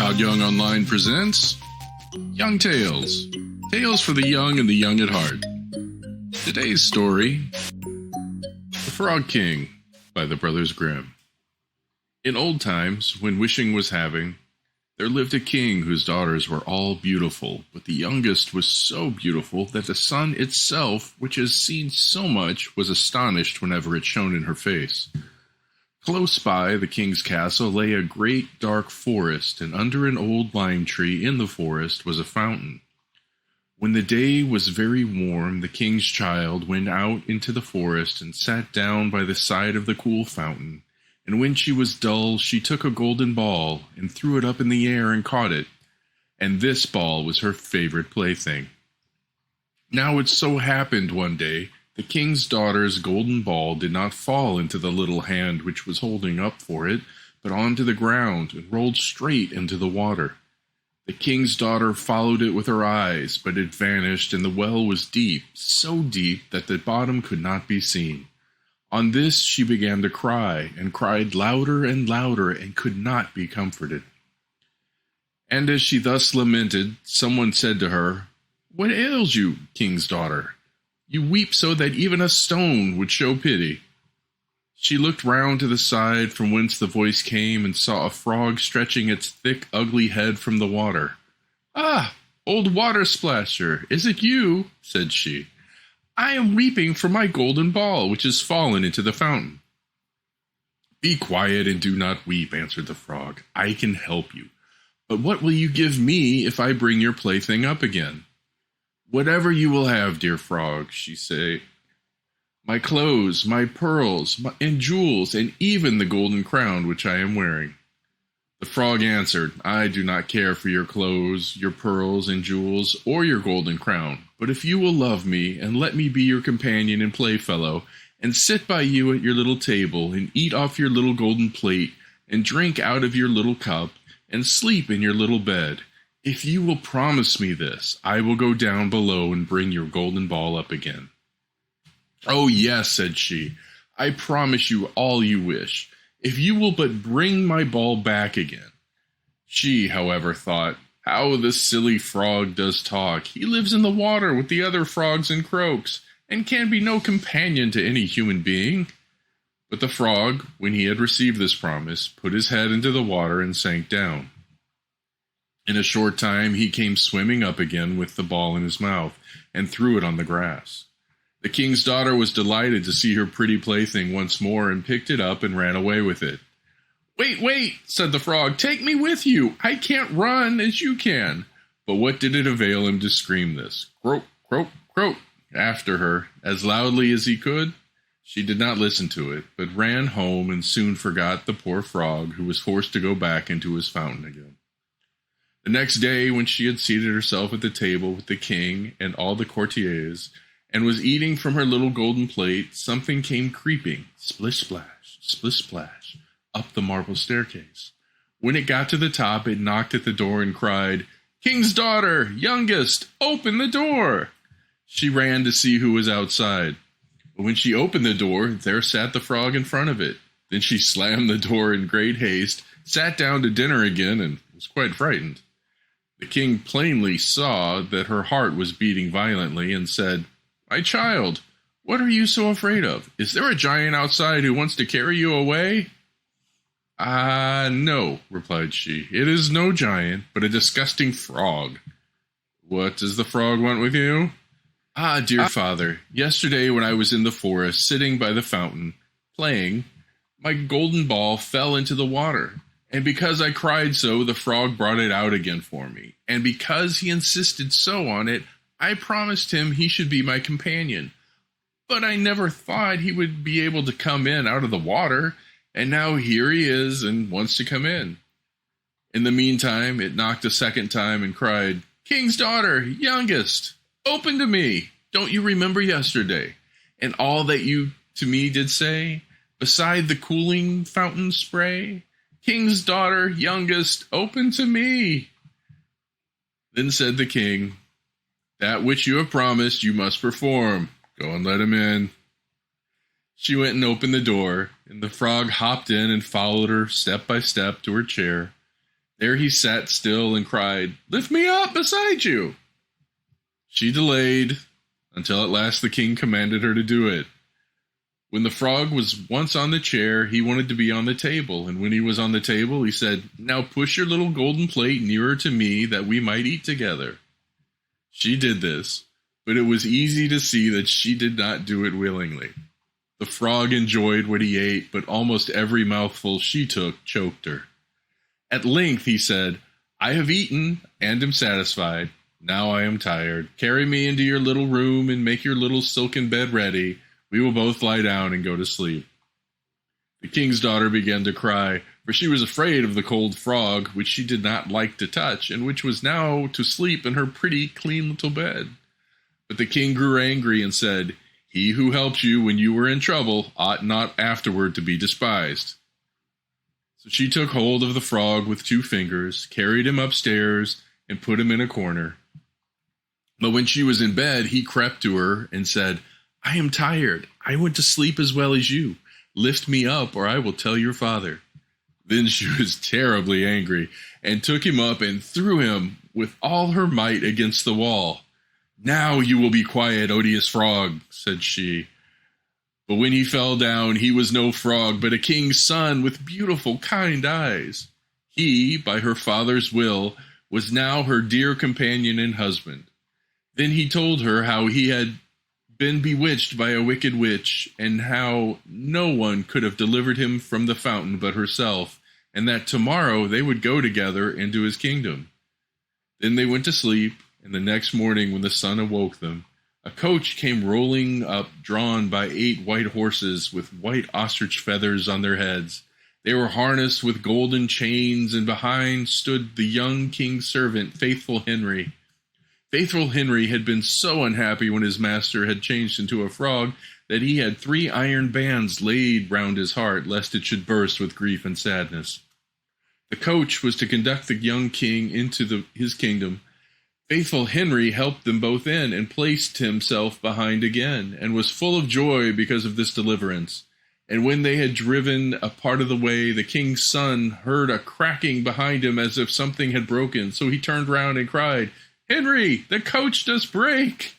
Todd Young Online presents Young Tales. Tales for the young and the young at heart. Today's story, The Frog King by the Brothers Grimm. In old times, when wishing was having, there lived a king whose daughters were all beautiful, but the youngest was so beautiful that the sun itself, which has seen so much, was astonished whenever it shone in her face. Close by the king's castle lay a great dark forest, and under an old lime tree in the forest was a fountain. When the day was very warm, the king's child went out into the forest and sat down by the side of the cool fountain. And when she was dull, she took a golden ball and threw it up in the air and caught it. And this ball was her favorite plaything. Now it so happened one day, the king's daughter's golden ball did not fall into the little hand which was holding up for it, but onto the ground and rolled straight into the water. The king's daughter followed it with her eyes, but it vanished, and the well was deep, so deep that the bottom could not be seen. On this she began to cry, and cried louder and louder, and could not be comforted. And as she thus lamented, someone said to her, "What ails you, king's daughter? You weep so that even a stone would show pity." She looked round to the side from whence the voice came, and saw a frog stretching its thick, ugly head from the water. "Ah, old water splasher, is it you?" said she. "I am weeping for my golden ball, which has fallen into the fountain." "Be quiet and do not weep," answered the frog. "I can help you. But what will you give me if I bring your plaything up again?" "Whatever you will have, dear frog," she said. "My clothes, my pearls, and jewels, and even the golden crown which I am wearing." The frog answered, "I do not care for your clothes, your pearls and jewels, or your golden crown. But if you will love me, and let me be your companion and playfellow, and sit by you at your little table, and eat off your little golden plate, and drink out of your little cup, and sleep in your little bed, if you will promise me this, I will go down below and bring your golden ball up again." "Oh, yes," said she, "I promise you all you wish, if you will but bring my ball back again." She, however, thought, "How the silly frog does talk. He lives in the water with the other frogs and croaks, and can be no companion to any human being." But the frog, when he had received this promise, put his head into the water and sank down. In a short time he came swimming up again with the ball in his mouth, and threw it on the grass. The king's daughter was delighted to see her pretty plaything once more, and picked it up and ran away with it. "Wait, wait," said the frog, "take me with you. I can't run as you can." But what did it avail him to scream this? Croak, croak, croak, after her, as loudly as he could? She did not listen to it, but ran home and soon forgot the poor frog, who was forced to go back into his fountain again. The next day, when she had seated herself at the table with the king and all the courtiers, and was eating from her little golden plate, something came creeping, splish splash, up the marble staircase. When it got to the top, it knocked at the door and cried, "King's daughter, youngest, open the door!" She ran to see who was outside. But when she opened the door, there sat the frog in front of it. Then she slammed the door in great haste, sat down to dinner again, and was quite frightened. The king plainly saw that her heart was beating violently, and said, "My child, what are you so afraid of? Is there a giant outside who wants to carry you away?" "Ah, no," replied she. "It is no giant, but a disgusting frog." "What does the frog want with you?" "Ah, dear father, yesterday when I was in the forest, sitting by the fountain, playing, my golden ball fell into the water. And because I cried so, the frog brought it out again for me. And because he insisted so on it, I promised him he should be my companion. But I never thought he would be able to come in out of the water, and now here he is and wants to come in." In the meantime, it knocked a second time and cried, "King's daughter, youngest, open to me. Don't you remember yesterday, and all that you to me did say, beside the cooling fountain spray? King's daughter, youngest, open to me." Then said the king, "That which you have promised you must perform. Go and let him in." She went and opened the door, and the frog hopped in and followed her step by step to her chair. There he sat still and cried, "Lift me up beside you." She delayed until at last the king commanded her to do it. When the frog was once on the chair, he wanted to be on the table, and when he was on the table, he said, "Now push your little golden plate nearer to me that we might eat together." She did this, but it was easy to see that she did not do it willingly. The frog enjoyed what he ate, but almost every mouthful she took choked her. At length he said, "I have eaten and am satisfied. Now I am tired. Carry me into your little room and make your little silken bed ready. We will both lie down and go to sleep." The king's daughter began to cry, for she was afraid of the cold frog, which she did not like to touch, and which was now to sleep in her pretty, clean little bed. But the king grew angry and said, "He who helped you when you were in trouble ought not afterward to be despised." So she took hold of the frog with 2 fingers, carried him upstairs, and put him in a corner. But when she was in bed, he crept to her and said, "I am tired. I went to sleep as well as you. Lift me up, or I will tell your father." Then she was terribly angry, and took him up and threw him with all her might against the wall. "Now you will be quiet, odious frog," said she. But when he fell down, he was no frog, but a king's son with beautiful, kind eyes. He, by her father's will, was now her dear companion and husband. Then he told her how he had been bewitched by a wicked witch, and how no one could have delivered him from the fountain but herself, and that tomorrow they would go together into his kingdom. Then they went to sleep, and the next morning when the sun awoke them, a coach came rolling up, drawn by 8 white horses with white ostrich feathers on their heads. They were harnessed with golden chains, and behind stood the young king's servant, Faithful Henry. Faithful Henry had been so unhappy when his master had changed into a frog that he had 3 iron bands laid round his heart, lest it should burst with grief and sadness. The coach was to conduct the young king into his kingdom. Faithful Henry helped them both in, and placed himself behind again, and was full of joy because of this deliverance. And when they had driven a part of the way, the king's son heard a cracking behind him as if something had broken. So he turned round and cried, "Henry, the coach does break."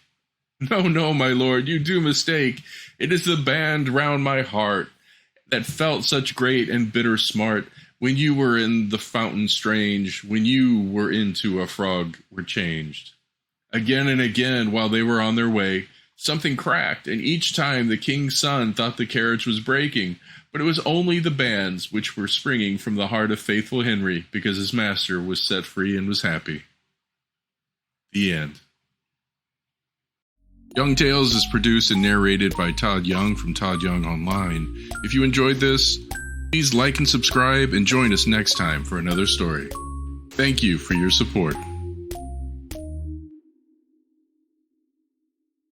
"No, no, my lord, you do mistake. It is the band round my heart that felt such great and bitter smart when you were in the fountain strange, when you were into a frog were changed." Again and again, while they were on their way, something cracked, and each time the king's son thought the carriage was breaking, but it was only the bands which were springing from the heart of Faithful Henry, because his master was set free and was happy. The end. Young Tales is produced and narrated by Todd Young from ToddYoungONLINE. If you enjoyed this, please like and subscribe, and join us next time for another story. Thank you for your support.